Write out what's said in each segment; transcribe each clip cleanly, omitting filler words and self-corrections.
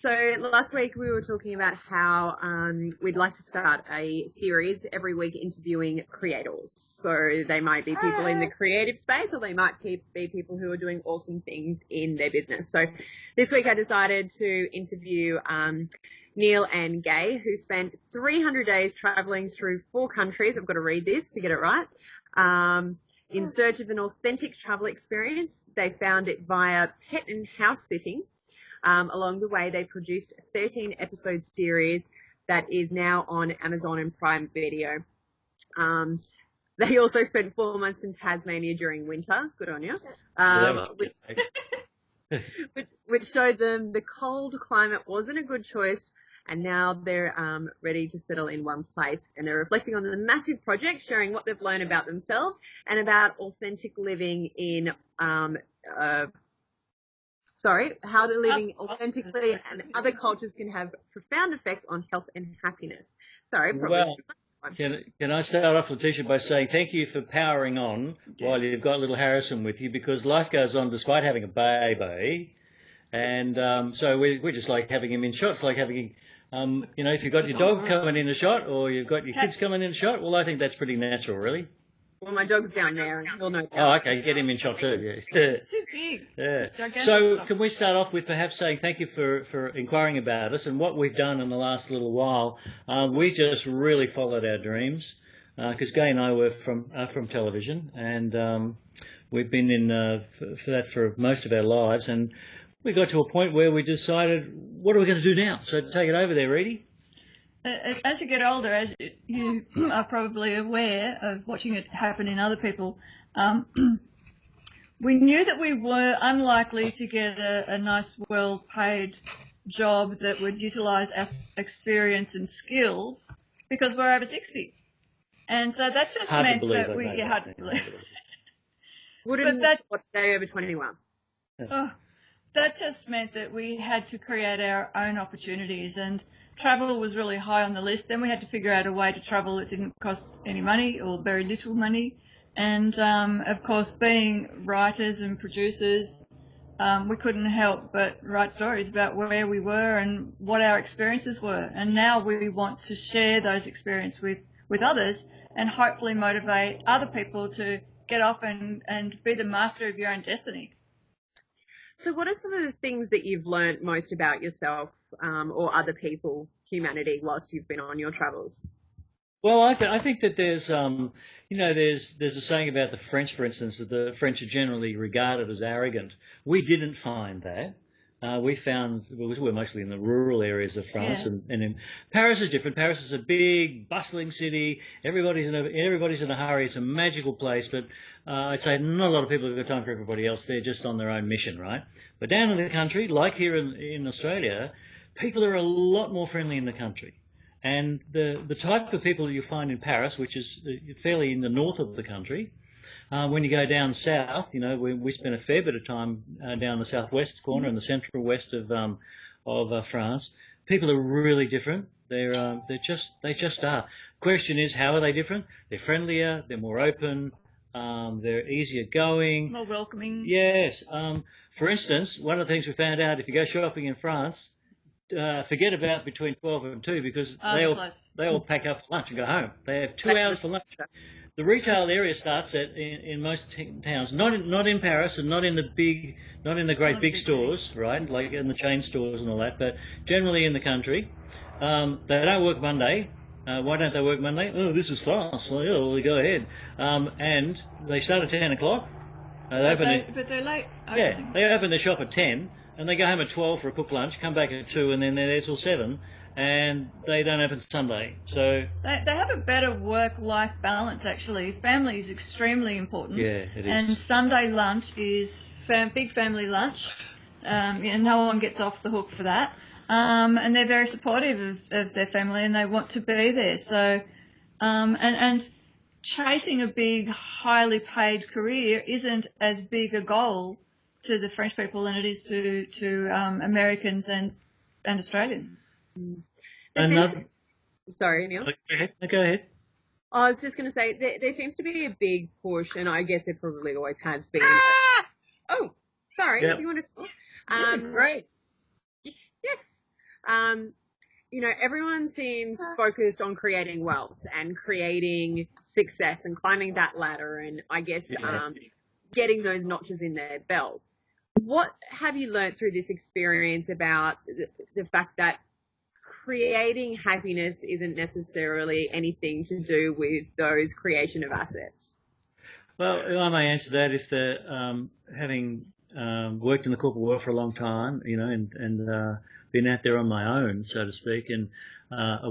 So last week we were talking about how we'd like to start a series every week interviewing creators. So they might be people in the creative space, or they might be people who are doing awesome things in their business. So this week I decided to interview Neil and Gai, who spent 300 days traveling through 4 countries. I've got to read this to get it right. In search of an authentic travel experience. They found it via pet and house sitting. Along the way, they produced a 13-episode series that is now on Amazon and Prime Video. They also spent 4 months in Tasmania during winter. Good on you. Which showed them the cold climate wasn't a good choice, and now they're ready to settle in one place. And they're reflecting on the massive project, sharing what they've learned about themselves and about authentic living in how to living authentically and other cultures can have profound effects on health and happiness. Well, can I start off, Laticia, by saying thank you for powering on while you've got little Harrison with you, because life goes on despite having a baby. And so we're just like having him in shots, like having, if you've got your dog coming in a shot or you've got your kids coming in a shot, well, I think that's pretty natural, really. Well, my dog's down there, and he'll know that. Oh, okay, get him in shot too. Yeah. It's too big. Yeah. So can we start off with perhaps saying thank you for inquiring about us and what we've done in the last little while. We just really followed our dreams because Gai and I were from television, and we've been in for that for most of our lives, and we got to a point where we decided, what are we going to do now? So take it over there, Reid. As you get older, as you are probably aware of watching it happen in other people, we knew that we were unlikely to get a nice, well-paid job that would utilise our experience and skills because we're over 60. And so that just meant that we had to believe. Wouldn't stay over 21. That just meant that we had to create our own opportunities, and travel was really high on the list. Then we had to figure out a way to travel that didn't cost any money or very little money. And, of course, being writers and producers, we couldn't help but write stories about where we were and what our experiences were. And now we want to share those experiences with others and hopefully motivate other people to get off and be the master of your own destiny. So what are some of the things that you've learned most about yourself or other people, humanity, whilst you've been on your travels? Well, I think that there's, there's a saying about the French, for instance, that the French are generally regarded as arrogant. We didn't find that. We're mostly in the rural areas of France, and in Paris is different. Paris is a big, bustling city. Everybody's in a hurry. It's a magical place, but I'd say not a lot of people have got time for everybody else. They're just on their own mission, right? But down in the country, like here in Australia, people are a lot more friendly in the country. And the type of people that you find in Paris, which is fairly in the north of the country, when you go down south, we spent a fair bit of time down the southwest corner and the central west of France. People are really different. They just are. Question is, how are they different? They're friendlier. They're more open. They're easier going. More welcoming. Yes. For instance, one of the things we found out, if you go shopping in France, forget about between 12 and 2 because they all pack up for lunch and go home. They have 2 hours for lunch. The retail area starts in most towns, not in Paris and not in the great big stores, right? Like in the chain stores and all that, but generally in the country. They don't work Monday. Why don't they work Monday? Oh, this is fast. Well, we go ahead. And they start at 10 o'clock. But they're late. Yeah, they open their shop at 10 and they go home at 12 for a cooked lunch, come back at 2 and then they're there till 7. And they don't open Sunday. So they have a better work-life balance, actually. Family is extremely important. Yeah, it is. And Sunday lunch is big family lunch. No one gets off the hook for that. And they're very supportive of their family and they want to be there. So, and chasing a big, highly paid career isn't as big a goal to the French people than it is to Americans and Australians. Sorry, Neil. Go ahead. I was just going to say, there seems to be a big push, and I guess it probably always has been. Oh, sorry. Yep. You want to talk? This is great. Yes. Everyone seems focused on creating wealth and creating success and climbing that ladder and I guess getting those notches in their belt. What have you learned through this experience about the fact that creating happiness isn't necessarily anything to do with those creation of assets? Well, I may answer that if having worked in the corporate world for a long time, and been out there on my own, so to speak, and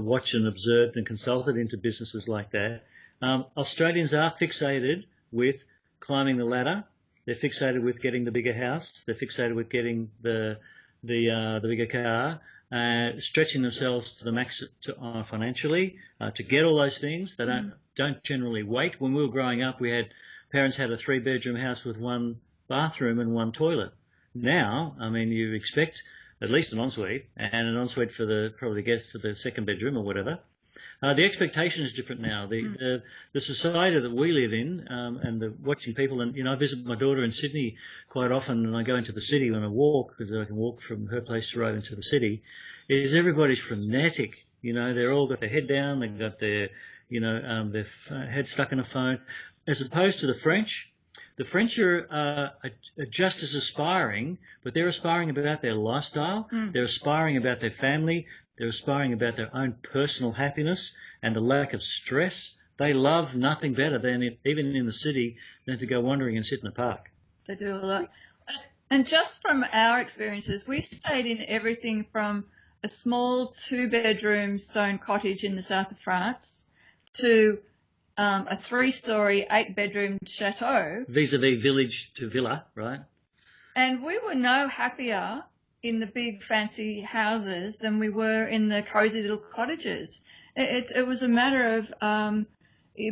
watched and observed and consulted into businesses like that. Australians are fixated with climbing the ladder. They're fixated with getting the bigger house. They're fixated with getting the bigger car, stretching themselves to the max financially to get all those things. They don't generally wait. When we were growing up, parents had a 3-bedroom house with 1 bathroom and 1 toilet. Now, I mean, you expect at least an ensuite and an ensuite for the 2nd bedroom or whatever. The expectation is different now. The society that we live in, and watching people, and I visit my daughter in Sydney quite often, and I go into the city when I walk because I can walk from her place right into the city. Is everybody's frenetic? They're all got their head down, they've got their head stuck in a phone, as opposed to the French. The French are just as aspiring, but they're aspiring about their lifestyle. They're aspiring about their family. They're aspiring about their own personal happiness and the lack of stress. They love nothing better than, even in the city, than to go wandering and sit in the park. They do a lot. And just from our experiences, we stayed in everything from a small 2-bedroom stone cottage in the south of France to a 3-story, 8-bedroom chateau. Vis-a-vis village to villa, right? And we were no happier in the big fancy houses than we were in the cosy little cottages. It was a matter of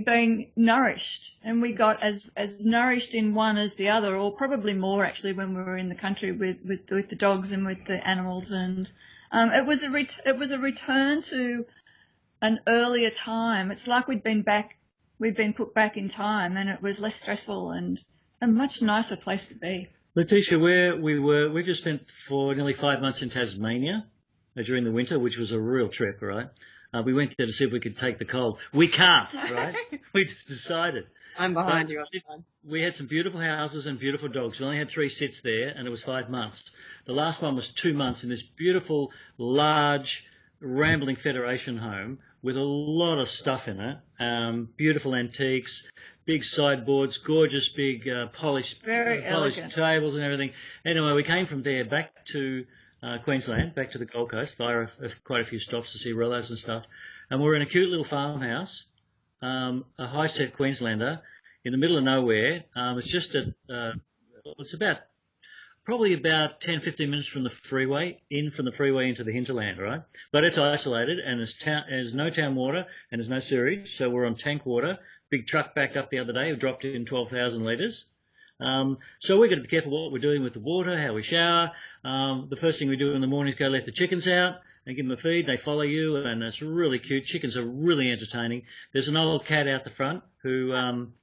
being nourished, and we got as nourished in one as the other, or probably more actually when we were in the country with the dogs and with the animals. And it was a return to an earlier time. It's like we'd been put back in time, and it was less stressful and a much nicer place to be. Laticia, we just spent for nearly 5 months in Tasmania during the winter, which was a real trip, right? We went there to see if we could take the cold. We can't, right? We just decided. I'm behind you. We had some beautiful houses and beautiful dogs. We only had 3 sits there, and it was 5 months. The last one was 2 months in this beautiful, large, rambling Federation home with a lot of stuff in it, beautiful antiques, big sideboards, gorgeous big polished tables and everything. Anyway, we came from there back to Queensland, back to the Gold Coast via quite a few stops to see relatives and stuff. And we're in a cute little farmhouse, a high-set Queenslander in the middle of nowhere. It's just it's probably about 10, 15 minutes from the freeway into the hinterland, right? But it's isolated, and there's no town water and there's no sewage, so we're on tank water. Big truck backed up the other day, we dropped in 12,000 litres. So we've got to be careful what we're doing with the water, how we shower. The first thing we do in the morning is go let the chickens out and give them a feed. They follow you, and it's really cute. Chickens are really entertaining. There's an old cat out the front who, on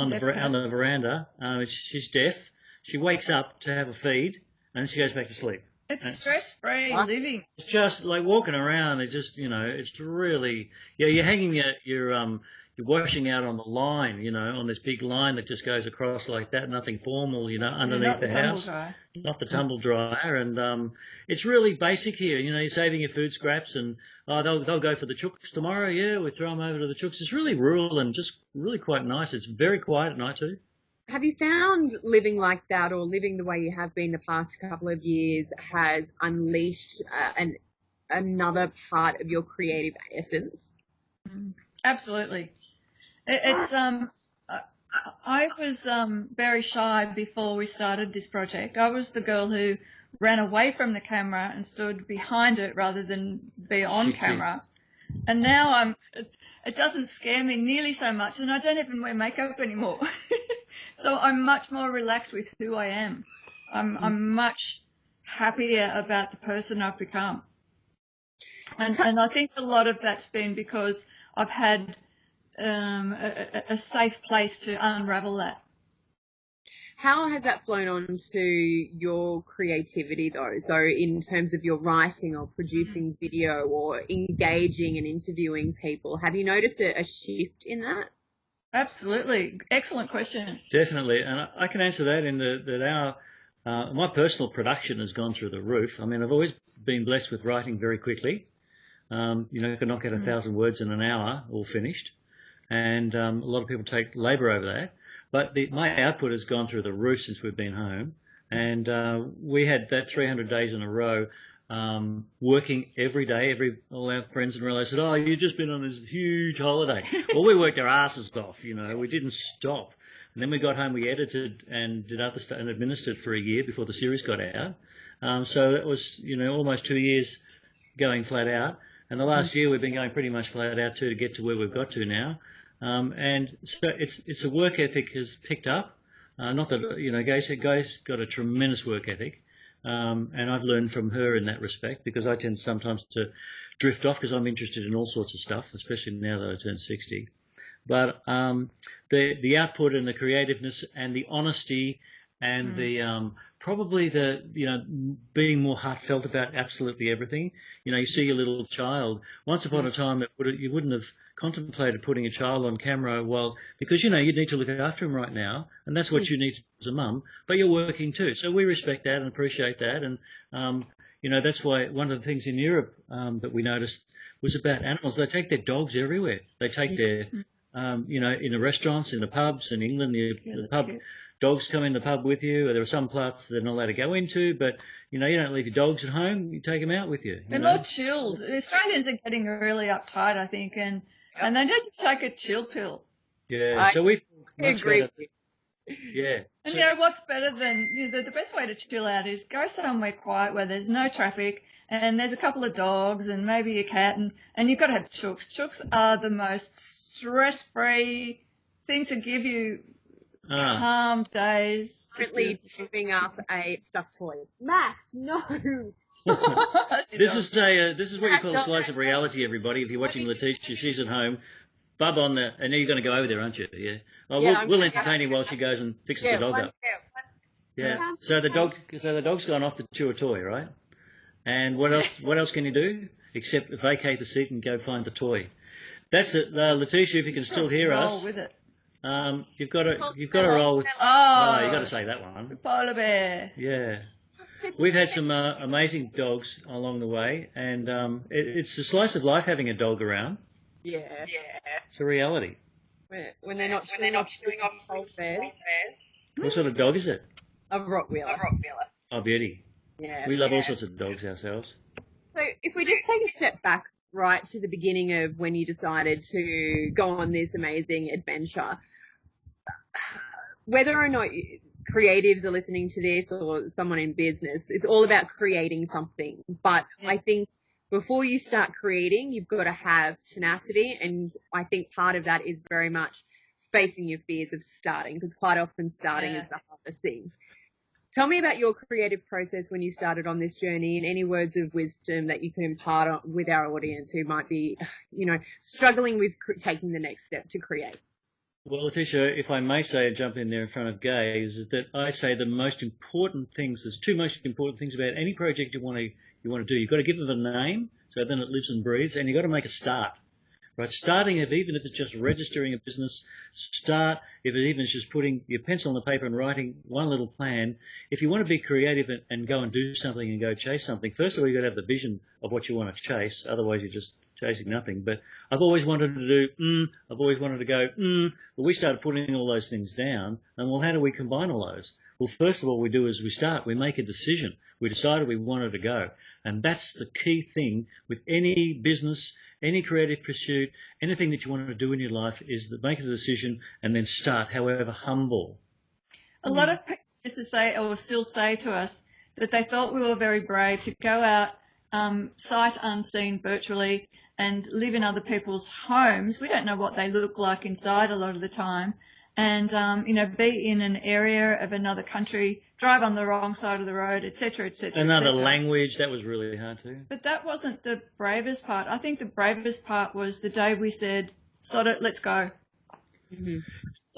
the veranda, she's deaf. She wakes up to have a feed, and then she goes back to sleep. It's stress-free living. It's just like walking around. It's just, it's really, you're hanging you're washing out on the line, on this big line that just goes across like that, nothing formal, underneath the house. Not the tumble dryer. And it's really basic here. You're saving your food scraps, and they'll go for the chooks tomorrow. Yeah, we throw them over to the chooks. It's really rural and just really quite nice. It's very quiet at night too. Have you found living like that, or living the way you have been the past couple of years, has unleashed another part of your creative essence? Absolutely. It's I was very shy before we started this project. I was the girl who ran away from the camera and stood behind it rather than be on camera. And now it doesn't scare me nearly so much, and I don't even wear makeup anymore. So I'm much more relaxed with who I am. I'm much happier about the person I've become. And I think a lot of that's been because I've had a safe place to unravel that. How has that flown on to your creativity though? So in terms of your writing or producing video or engaging and interviewing people, have you noticed a shift in that? Absolutely. Excellent question. Definitely, and I can answer that in that my personal production has gone through the roof. I mean, I've always been blessed with writing very quickly. I can knock out 1,000 words in an hour, all finished, and a lot of people take labour over that. But my output has gone through the roof since we've been home, and we had that 300 days in a row, working every day. All our friends and relatives said, "Oh, you've just been on this huge holiday." Well, we worked our asses off, we didn't stop. And then we got home, we edited and did other stuff and administered for a year before the series got out. So that was, almost 2 years going flat out. And the last year we've been going pretty much flat out too to get to where we've got to now. And so it's a work ethic has picked up. Not that, Gai's got a tremendous work ethic. And I've learned from her in that respect, because I tend sometimes to drift off because I'm interested in all sorts of stuff, especially now that I turned 60. But the output and the creativeness and the honesty and the probably being more heartfelt about absolutely everything. You see your little child. Once upon a time, you wouldn't have contemplated putting a child on camera, because you need to look after him right now, and that's what you need to do as a mum. But you're working too, so we respect that and appreciate that. And that's why one of the things in Europe that we noticed was about animals. They take their dogs everywhere. They take their in the restaurants, in the pubs. In England, the pub dogs come in the pub with you. There are some parts they're not allowed to go into, but you don't leave your dogs at home. You take them out with you. They're more chilled. The Australians are getting really uptight, I think, and they need to take a chill pill. Yeah, so we agree. Yeah. And what's better than the best way to chill out is go somewhere quiet where there's no traffic and there's a couple of dogs and maybe a cat, and you've got to have chooks. Chooks are the most stress-free thing to give you calm days. Currently chewing up a stuffed toy. Max, no. This is what you call a slice of reality, everybody. If you're watching Laticia, she's at home. Bub on the, and you're going to go over there, aren't you? Yeah. Well, we'll entertain you while she goes and fixes the dog up. Yeah. So the dog's gone off to chew a toy, right? And what else can you do except vacate the seat and go find the toy? That's it, Laticia. If you can still hear us, roll with it. You've got to roll with. Oh, you got to say that one. The polar bear. Yeah. We've had some amazing dogs along the way, and it's a slice of life having a dog around. Yeah. It's a reality. When they're not chewing off whole bears. What sort of dog is it? A Rottweiler. Oh, beauty. Yeah. We love all sorts of dogs ourselves. So if we just take a step back right to the beginning of when you decided to go on this amazing adventure, whether or not creatives are listening to this or someone in business, it's all about creating something. But I think before you start creating, you've got to have tenacity, and I think part of that is very much facing your fears of starting, because quite often starting is the hardest thing. Tell me about your creative process when you started on this journey, and any words of wisdom that you can impart with our audience who might be, struggling with taking the next step to create. Well, Laticia, if I may say, jump in there in front of Gai, is that I say the most important things, there's two most important things about any project you want to do. You've got to give it a name, so then it lives and breathes, and you've got to make a start. Right? Starting, even if it's just registering a business, start, if it even is just putting your pencil on the paper and writing one little plan. If you want to be creative and go and do something and go chase something, first of all, you've got to have the vision of what you want to chase, otherwise you're just chasing nothing. But I've always wanted to do, I've always wanted to go, but we started putting all those things down, and well, how do we combine all those? Well, first of all, we do is we make a decision. We decided we wanted to go. And that's the key thing with any business, any creative pursuit, anything that you want to do in your life, is that make a decision and then start, however humble. A lot of people used to say, or still say to us, that they thought we were very brave to go out sight unseen virtually and live in other people's homes. We don't know what they look like inside a lot of the time. And, be in an area of another country, drive on the wrong side of the road, et cetera, et cetera. Another language, that was really hard too. But that wasn't the bravest part. I think the bravest part was the day we said, sod it, let's go. Mm-hmm.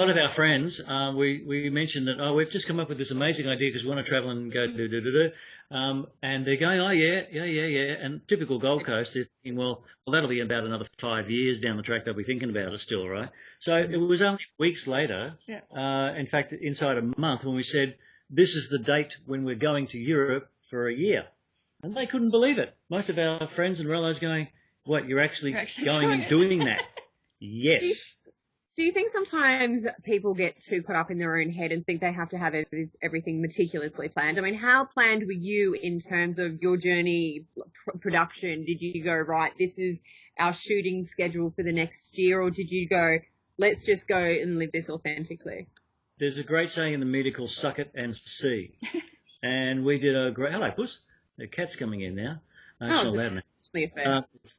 lot of our friends, we mentioned that, we've just come up with this amazing idea because we want to travel and go do. And they're going, oh, yeah. And typical Gold Coast, they're thinking, well, that'll be about another 5 years down the track. They'll be thinking about it still, right? So it was only weeks later, in fact, inside a month, when we said, this is the date when we're going to Europe for a year. And they couldn't believe it. Most of our friends and relatives going, what, you're actually going and doing that? Yes. Do you think sometimes people get too caught up in their own head and think they have to have everything meticulously planned? I mean, how planned were you in terms of your journey production? Did you go, right, this is our shooting schedule for the next year, or did you go, let's just go and live this authentically? There's a great saying in the media called suck it and see. And we did a great, hello, Puss. The cat's coming in now. It's not loud enough.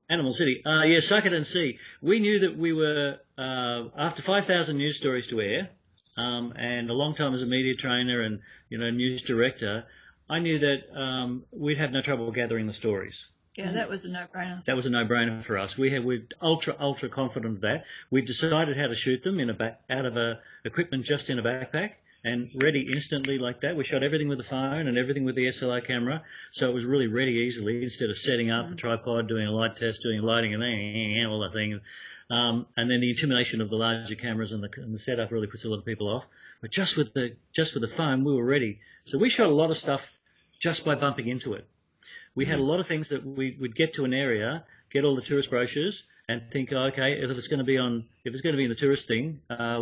Animal City. Suck it and see. We knew that we were, after 5,000 news stories to air, and a long time as a media trainer and, news director, I knew that we'd have no trouble gathering the stories. Yeah, that was a no-brainer. That was a no-brainer for us. We're ultra confident of that. We decided how to shoot them out of equipment just in a backpack. And ready instantly like that. We shot everything with the phone and everything with the SLR camera, so it was really ready easily instead of setting up a tripod, doing a light test, doing lighting and all that thing. And then the intimidation of the larger cameras and the setup really puts a lot of people off. But just with the phone, we were ready. So we shot a lot of stuff just by bumping into it. We had a lot of things that we'd get to an area, get all the tourist brochures, and think, okay, if it's going to be in the tourist thing, it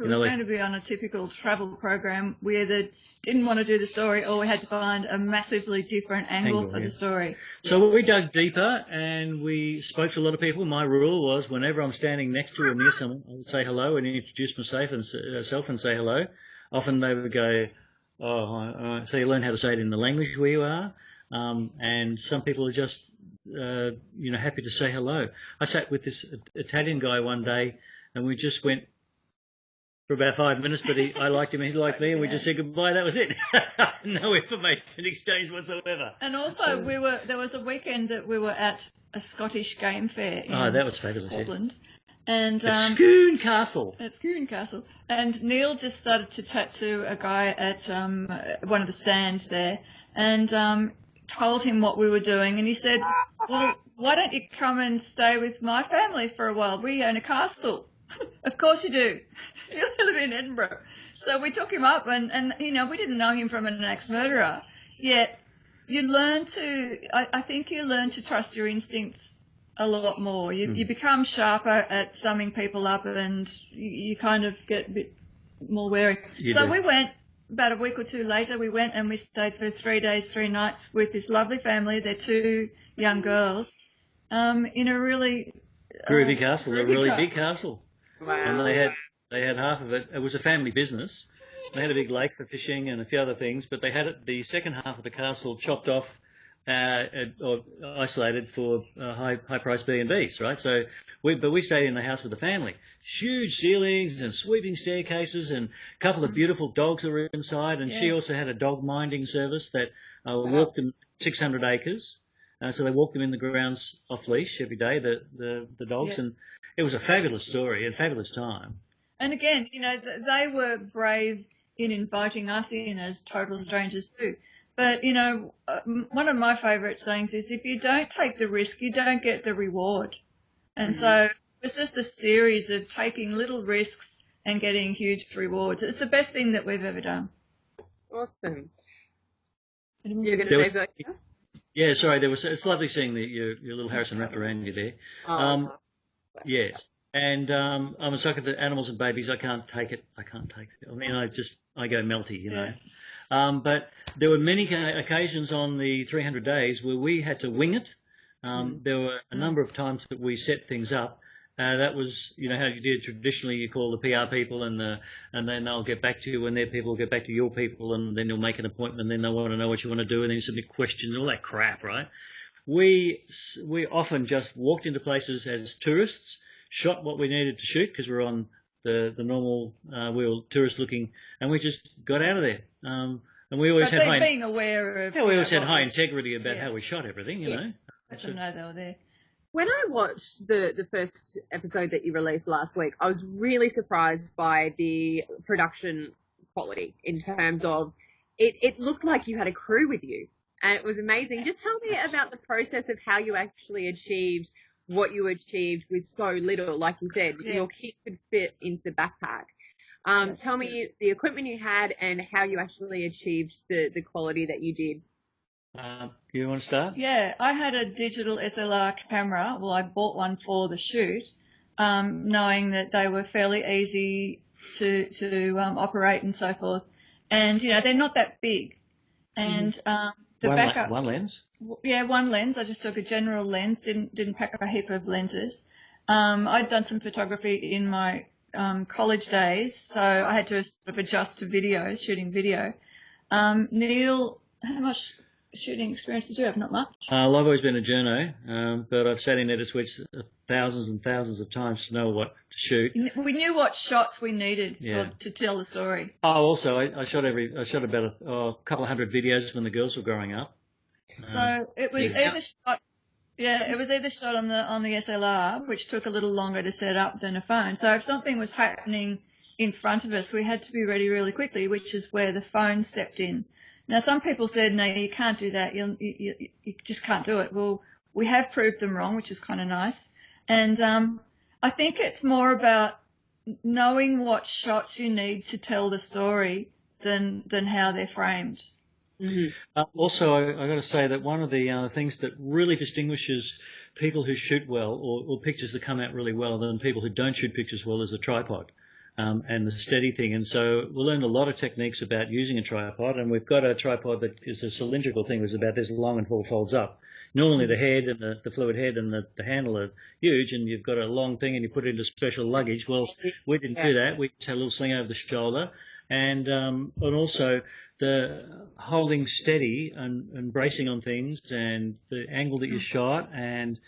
was going to be on a typical travel program. We either didn't want to do the story or we had to find a massively different angle for the story. So we dug deeper and we spoke to a lot of people. My rule was whenever I'm standing next to or near someone, I would say hello and introduce myself and say hello. Often they would go, so you learn how to say it in the language where you are. And some people are just, happy to say hello. I sat with this Italian guy one day and we just went for about 5 minutes, but I liked him and he liked me, and we just said goodbye. That was it. No information exchange whatsoever. And also, there was a weekend that we were at a Scottish game fair in that was fabulous, Scotland. And at Scone Castle. At Scone Castle. And Neil just started to chat to a guy at one of the stands there, and told him what we were doing, and he said, well, why don't you come and stay with my family for a while? We own a castle. Of course you do. You live in Edinburgh. So we took him up, and we didn't know him from an axe-murderer, yet you learn to, I think you learn to trust your instincts a lot more. You become sharper at summing people up, and you kind of get a bit more wary. We went, about a week or two later, we went and we stayed for 3 days, 3 nights with this lovely family, their 2 young girls, in a really... Groovy castle, a really big castle. Wow. And they had half of it. It was a family business. They had a big lake for fishing and a few other things, but they had the second half of the castle chopped off or isolated for high-priced B&Bs, right? So, we stayed in the house with the family. Huge ceilings and sweeping staircases and a couple of beautiful dogs that were inside. And she also had a dog minding service that walked them 600 acres. So they walked them in the grounds off leash every day, the dogs, and it was a fabulous story and fabulous time. And again, they were brave in inviting us in as total strangers too. But, one of my favourite sayings is, if you don't take the risk, you don't get the reward. And so it's just a series of taking little risks and getting huge rewards. It's the best thing that we've ever done. Awesome. You're going to say that? Yeah, sorry. It's lovely seeing your little Harrison wrap around you there. Yes. And I'm a sucker for animals and babies. I can't take it. I mean, I go melty, But there were many occasions on the 300 days where we had to wing it. There were a number of times that we set things up. That was, how you did traditionally. You call the PR people, and then they'll get back to you, and their people will get back to your people, and then you'll make an appointment, and then they'll want to know what you want to do, and then you submit questions, all that crap, right? We often just walked into places as tourists, shot what we needed to shoot because we're on the normal, we were tourist looking, and we just got out of there. And we always had being aware of. Yeah, we always had high integrity about how we shot everything, you know. Let them know they were there. When I watched the first episode that you released last week, I was really surprised by the production quality in terms of it looked like you had a crew with you, and it was amazing. Just tell me about the process of how you actually achieved what you achieved with so little. Like you said, your kit could fit into the backpack. Tell me the equipment you had and how you actually achieved the quality that you did. You want to start? Yeah, I had a digital SLR camera. Well, I bought one for the shoot, knowing that they were fairly easy to operate and so forth. And, you know, they're not that big. And the backup... One lens? Yeah, one lens. I just took a general lens, didn't pack up a heap of lenses. I'd done some photography in my college days, so I had to sort of adjust to video, shooting video. Neil, how much shooting experience did you have? Not much? I've always been a journo, but I've sat in editor suites thousands and thousands of times to know what to shoot. We knew what shots we needed to tell the story. Oh, also, I shot about a couple of hundred videos when the girls were growing up. So it was either shot. Yeah, it was either shot on the SLR, which took a little longer to set up than a phone. So if something was happening in front of us, we had to be ready really quickly, which is where the phone stepped in. Now, some people said, no, you can't do that. You just can't do it. Well, we have proved them wrong, which is kind of nice. And I think it's more about knowing what shots you need to tell the story than how they're framed. Mm-hmm. Also, I got to say that one of the things that really distinguishes people who shoot well or pictures that come out really well than people who don't shoot pictures well is a tripod and the steady thing. And so we learned a lot of techniques about using a tripod, and we've got a tripod that is a cylindrical thing that's about this long and folds up. Normally the head and the fluid head and the handle are huge, and you've got a long thing and you put it into special luggage. Well, we didn't do that. We just had a little sling over the shoulder, and also the holding steady and bracing on things and the angle that you shot and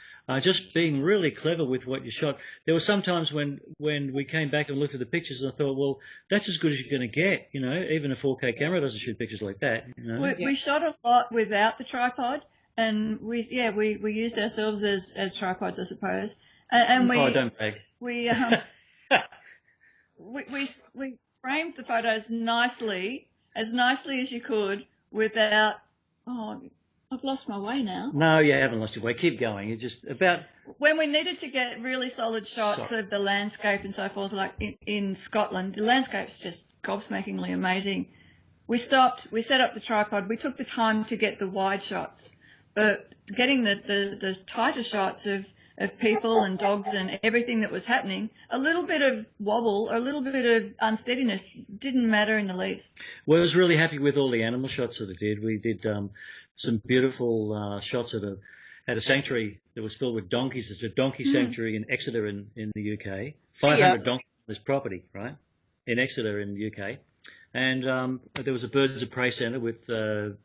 just being really clever with what you shot. There were some times when we came back and looked at the pictures and I thought, well, that's as good as you're going to get. You know, even a 4K camera doesn't shoot pictures like that. You know? We shot a lot without the tripod, and we used ourselves as tripods, I suppose. And don't beg. We framed the photos as nicely as you could without, I've lost my way now. No, you haven't lost your way. Keep going. It's just about... When we needed to get really solid shots of the landscape and so forth, like in Scotland, the landscape's just gobsmackingly amazing. We stopped, we set up the tripod, we took the time to get the wide shots, but getting the tighter shots of people and dogs and everything that was happening, a little bit of wobble, a little bit of unsteadiness didn't matter in the least. Well, I was really happy with all the animal shots that I did. We did some beautiful shots at a sanctuary that was filled with donkeys. It's a donkey sanctuary in Exeter in the UK. 500 donkeys on this property, right, in Exeter in the UK. And there was a birds of prey centre with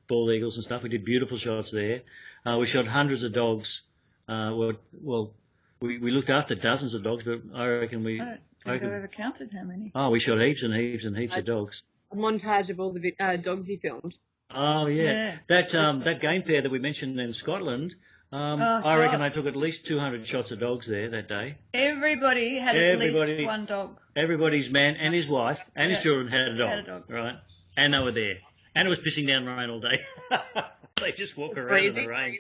bald eagles and stuff. We did beautiful shots there. We shot hundreds of dogs. We looked after dozens of dogs, but I reckon I don't think I've ever counted how many. Oh, we shot heaps and heaps and heaps of dogs. A montage of all the dogs you filmed. Oh, yeah. That game fair that we mentioned in Scotland, I reckon I took at least 200 shots of dogs there that day. Everybody had at least one dog. Everybody's man and his wife and his children had a dog. Right? And they were there. And it was pissing down rain all day. They just walk around in the rain.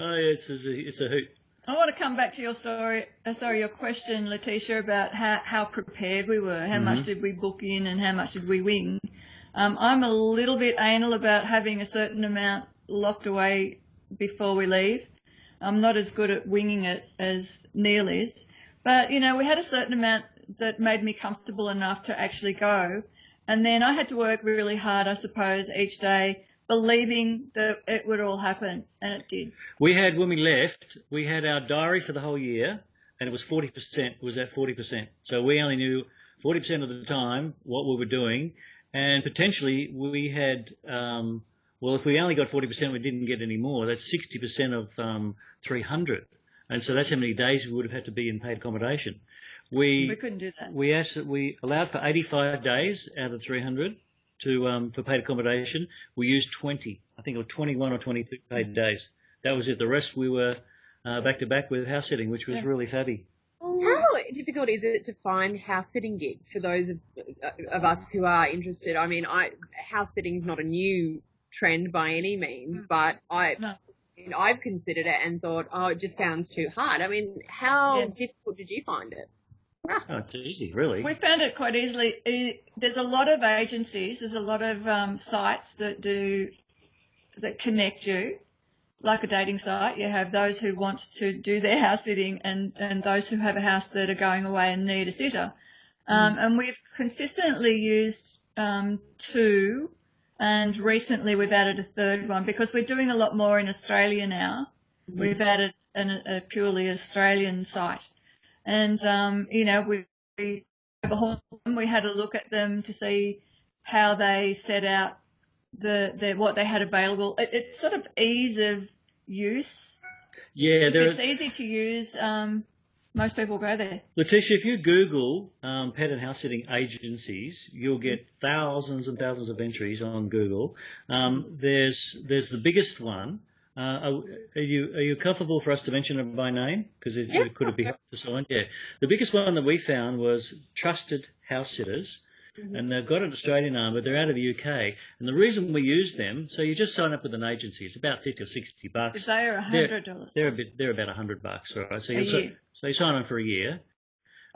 Oh, yeah, it's a hoot. I want to come back to your your question, Laticia, about how prepared we were. How much did we book in and how much did we wing? I'm a little bit anal about having a certain amount locked away before we leave. I'm not as good at winging it as Neil is. But, you know, we had a certain amount that made me comfortable enough to actually go. And then I had to work really hard, I suppose, each day, believing that it would all happen, and it did. When we left, we had our diary for the whole year, and it was 40%, was at 40%. So we only knew 40% of the time what we were doing, and potentially we had, if we only got 40%, we didn't get any more. That's 60% of 300. And so that's how many days we would have had to be in paid accommodation. We couldn't do that. We allowed for 85 days out of 300 for paid accommodation. We used 20. I think it was 21 or 22 paid days. That was it. The rest we were back to back with house sitting, which was really fabby. How difficult is it to find house sitting gigs for those of us who are interested? I mean, house sitting is not a new trend by any means, but I've considered it and thought, it just sounds too hard. I mean, how difficult did you find it? Oh, it's easy, really. We found it quite easily. There's a lot of agencies, there's a lot of sites that connect you, like a dating site. You have those who want to do their house sitting and those who have a house that are going away and need a sitter. And we've consistently used 2, and recently we've added a third one because we're doing a lot more in Australia now. We've added a purely Australian site. And, we overhauled them. We had a look at them to see how they set out what they had available. It's sort of ease of use. Yeah, if it's easy to use, most people go there. Laticia, if you Google pet and house sitting agencies, you'll get thousands and thousands of entries on Google. There's the biggest one. Are you comfortable for us to mention it by name? Because it could be helpful to someone. Yeah, the biggest one that we found was Trusted House Sitters. And they've got an Australian arm, but they're out of the UK. And the reason we use them, so you just sign up with an agency. It's about $50 or $60. They are $100. They're about $100, right? So you sign on for a year,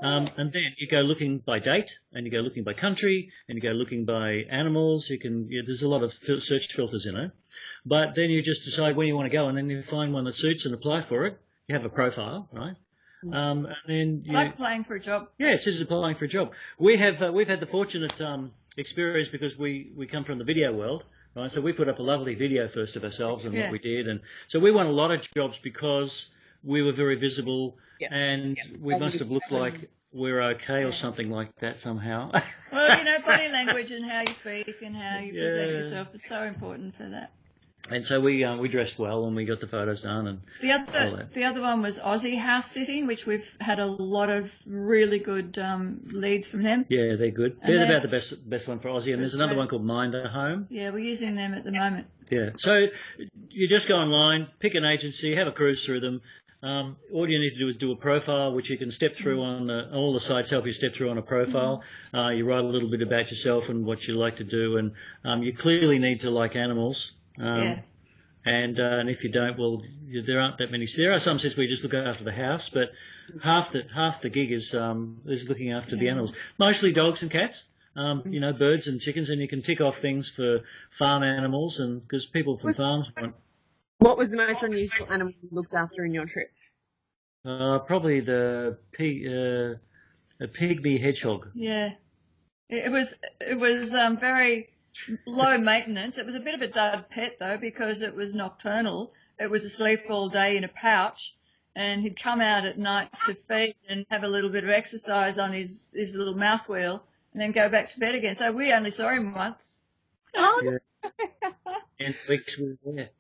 and then you go looking by date, and you go looking by country, and you go looking by animals. There's a lot of search filters in it, but then you just decide where you want to go, and then you find one that suits and apply for it. You have a profile, right? And then like applying for a job. Yeah, it's just applying for a job. We've had the fortunate experience because we come from the video world, right? So we put up a lovely video first of ourselves and what we did, and so we won a lot of jobs because we were very visible, and we must have looked like we're okay or something like that somehow. Well, body language and how you speak and how you present yourself is so important for that. And so we dressed well and we got the photos done and the other one was Aussie house sitting, which we've had a lot of really good leads from them. Yeah, they're good. They're about the best one for Aussie. And there's another one called Minder Home. Yeah, we're using them at the moment. Yeah. So you just go online, pick an agency, have a cruise through them. All you need to do is do a profile, which you can step through on all the sites help you step through on a profile. You write a little bit about yourself and what you like to do, and you clearly need to like animals. And if you don't, well, there aren't that many. There are some sets where you just look after the house, but half the gig is looking after the animals. Mostly dogs and cats, birds and chickens, and you can tick off things for farm animals, and because people from farms want. What was the most unusual animal you looked after in your trip? Probably a pygmy hedgehog. Yeah, it was very low maintenance. It was a bit of a dud pet though because it was nocturnal. It was asleep all day in a pouch, and he'd come out at night to feed and have a little bit of exercise on his little mouse wheel, and then go back to bed again. So we only saw him once. Yeah. And weeks we were there.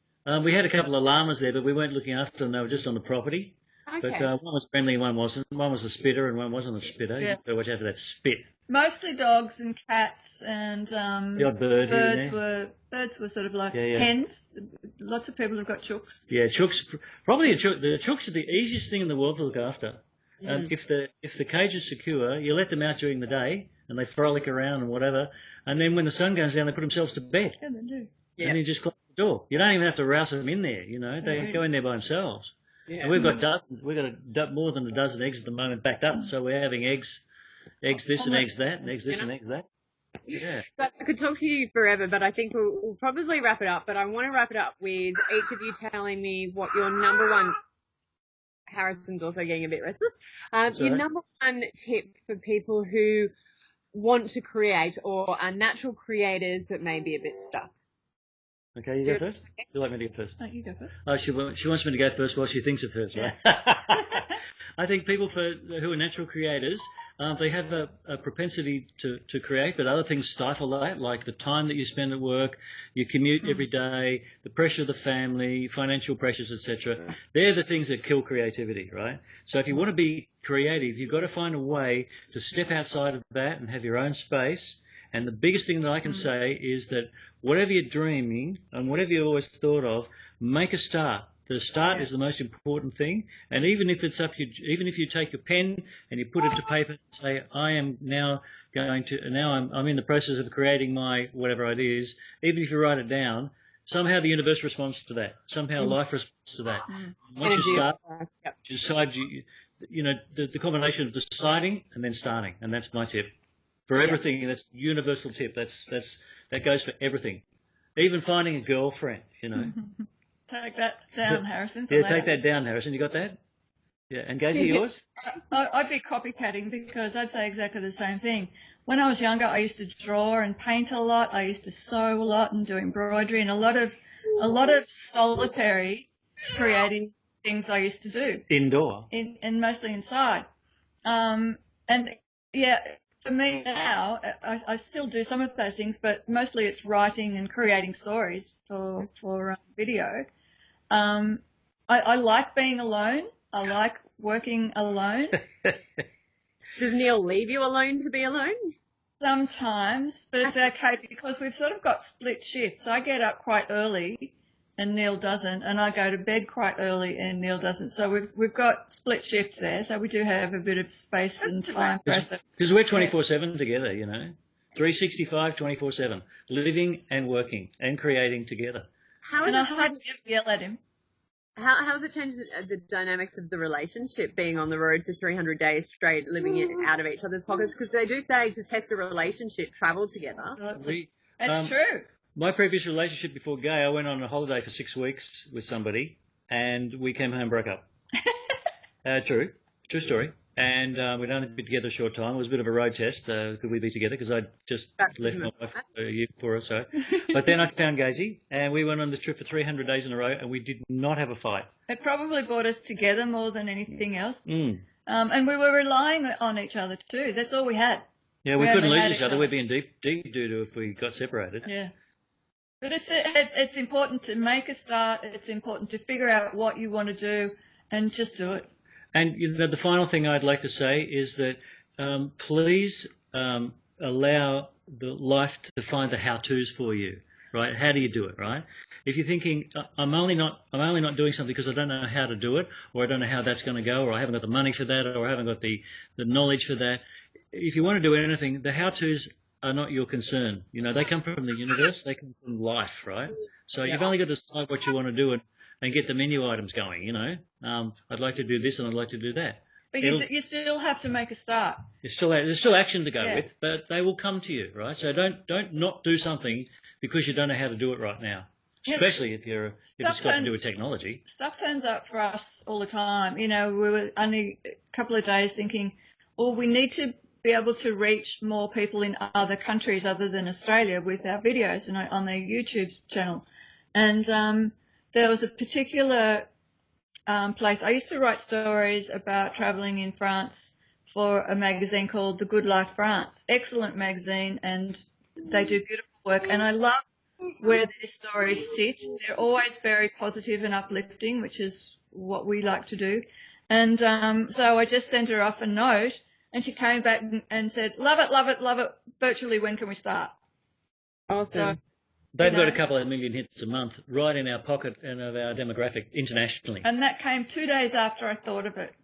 We had a couple of llamas there, but we weren't looking after them. They were just on the property. Okay. But one was friendly, one wasn't. One was a spitter, and one wasn't a spitter. Yeah. So watch out for that spit. Mostly dogs and cats, and the odd bird birds were sort of like hens. Lots of people have got chooks. Yeah, chooks. Probably the chooks are the easiest thing in the world to look after. If the cage is secure, you let them out during the day, and they frolic around and whatever. And then when the sun goes down, they put themselves to bed. Yeah, they do. Yeah. And you just close the door. You don't even have to rouse them in there. They go in there by themselves. Yeah. And we've got dozens. We've got more than a dozen eggs at the moment backed up. So we're having eggs this and eggs that, and eggs this and eggs that. Yeah. So I could talk to you forever, but I think we'll probably wrap it up. But I want to wrap it up with each of you telling me what your number one. Harrison's also getting a bit restless. Your number one tip for people who want to create or are natural creators but may be a bit stuck. Okay, you go first? Would you like me to go first? No, you go first. Oh, she wants me to go first while she thinks of hers, right? I think people who are natural creators, they have a propensity to create, but other things stifle that, like the time that you spend at work, your commute every day, the pressure of the family, financial pressures, etc. They're the things that kill creativity, right? So if you want to be creative, you've got to find a way to step outside of that and have your own space. And the biggest thing that I can say is that whatever you're dreaming and whatever you always thought of, make a start. The start is the most important thing, and even if you take your pen and you put it to paper and say, I am now I'm in the process of creating my whatever it is, even if you write it down, somehow the universe responds to that. Somehow life responds to that. Once you start, you decide, the combination of deciding and then starting, and that's my tip. For everything, that's a universal tip. That goes for everything. Even finding a girlfriend, Take that down, Harrison. Yeah, take that down, Harrison. You got that? Yeah. And Gazy, yours? I'd be copycatting because I'd say exactly the same thing. When I was younger, I used to draw and paint a lot. I used to sew a lot and do embroidery and a lot of solitary creative things I used to do. Indoor. And mostly inside. And yeah, for me now, I still do some of those things, but mostly it's writing and creating stories for video. I like being alone. I like working alone. Does Neil leave you alone to be alone? Sometimes, but it's okay because we've sort of got split shifts. I get up quite early and Neil doesn't, and I go to bed quite early and Neil doesn't. So we've got split shifts there, so we do have a bit of space and time for us. Because we're 24/7 together, 365, 24/7, living and working and creating together. How is I hardly ever yell at him. How has it changed the dynamics of the relationship being on the road for 300 days straight, living it out of each other's pockets? Because they do say to test a relationship, travel together. That's true. My previous relationship before Gai, I went on a holiday for 6 weeks with somebody, and we came home and broke up. True story. And we'd only been together a short time. It was a bit of a road test. Could we be together? Because I'd just left my wife a year before or so. But then I found Gazy, and we went on the trip for 300 days in a row, and we did not have a fight. It probably brought us together more than anything else. And we were relying on each other too. That's all we had. Yeah, we couldn't lose each other. We'd be in deep doo-doo if we got separated. Yeah. But it's important to make a start. It's important to figure out what you want to do and just do it. And the final thing I'd like to say is that please allow the life to find the how-tos for you, right? How do you do it, right? If you're thinking, I'm only not doing something because I don't know how to do it, or I don't know how that's going to go, or I haven't got the money for that, or I haven't got the knowledge for that. If you want to do anything, the how-tos are not your concern. They come from the universe. They come from life, right? So you've only got to decide what you want to do and get the menu items going, I'd like to do this and I'd like to do that. But you still have to make a start. There's still action to go with, but they will come to you, right? So don't not do something because you don't know how to do it right now, especially if it's got to do with technology. Stuff turns up for us all the time. We were only a couple of days thinking, we need to be able to reach more people in other countries other than Australia with our videos and on their YouTube channel. And there was a particular place. I used to write stories about travelling in France for a magazine called The Good Life France. Excellent magazine, and they do beautiful work. And I love where their stories sit. They're always very positive and uplifting, which is what we like to do. And so I just sent her off a note, and she came back and said, love it, love it, love it. Virtually, when can we start? Awesome. So, they've got a couple of million hits a month right in our pocket and of our demographic internationally. And that came 2 days after I thought of it.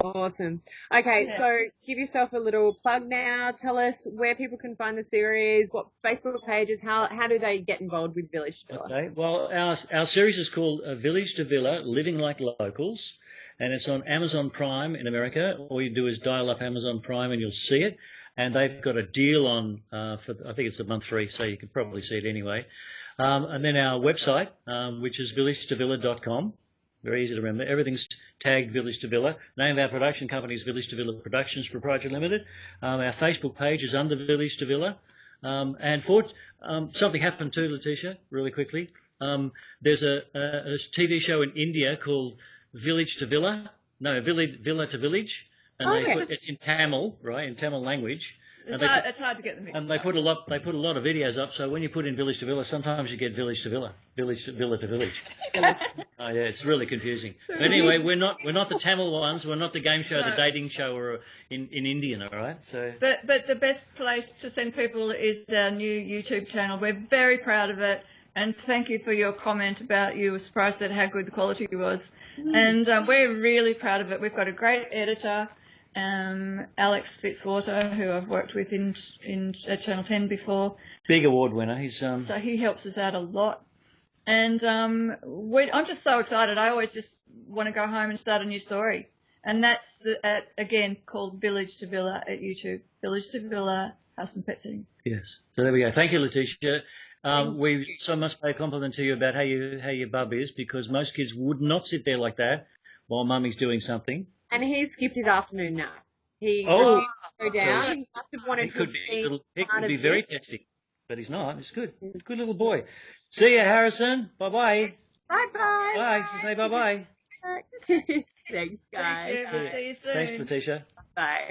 Awesome. Okay, so give yourself a little plug now. Tell us where people can find the series, what Facebook pages, how do they get involved with Village to Villa? Okay, well, our series is called Village to Villa, Living Like Locals, and it's on Amazon Prime in America. All you do is dial up Amazon Prime and you'll see it. And they've got a deal on for I think it's a month free, so you can probably see it anyway. And then our website, which is villagetovilla.com. Very easy to remember. Everything's tagged Village to Villa. Name of our production company is Village to Villa Productions Proprietary Limited. Our Facebook page is under Village to Villa. And something happened too, Laticia, really quickly. There's a TV show in India called Village to Villa. No, Villa to Village. And it's in Tamil, right? In Tamil language. It's hard to get them mixed And they put a lot of videos up. So when you put in Village to Villa, sometimes you get Village to Villa, Villa to Village. It's really confusing. But anyway, we're not the Tamil ones. We're not the game show, the dating show, or in Indian, all right? So. But the best place to send people is our new YouTube channel. We're very proud of it, And thank you for your comment about you were surprised at how good the quality was. And we're really proud of it. We've got a great editor, Alex Fitzwater, who I've worked with at Channel 10 before. Big award winner. He's So he helps us out a lot. And I'm just so excited. I always just want to go home and start a new story. And that's, again, called Village to Villa at YouTube. Village to Villa, House and Pet Sitting. Yes. So there we go. Thank you, Laticia. We so must pay a compliment to you about how your bub is, because most kids would not sit there like that while mummy's doing something. And he skipped his afternoon nap. He refused to go down. He must have wanted to be He could be very testy, but he's not. It's good. Good little boy. See ya, Harrison. Bye-bye. Bye-bye. Bye. Say bye-bye. Thanks, guys. Thank you. See you soon. Thanks, Laticia. Bye.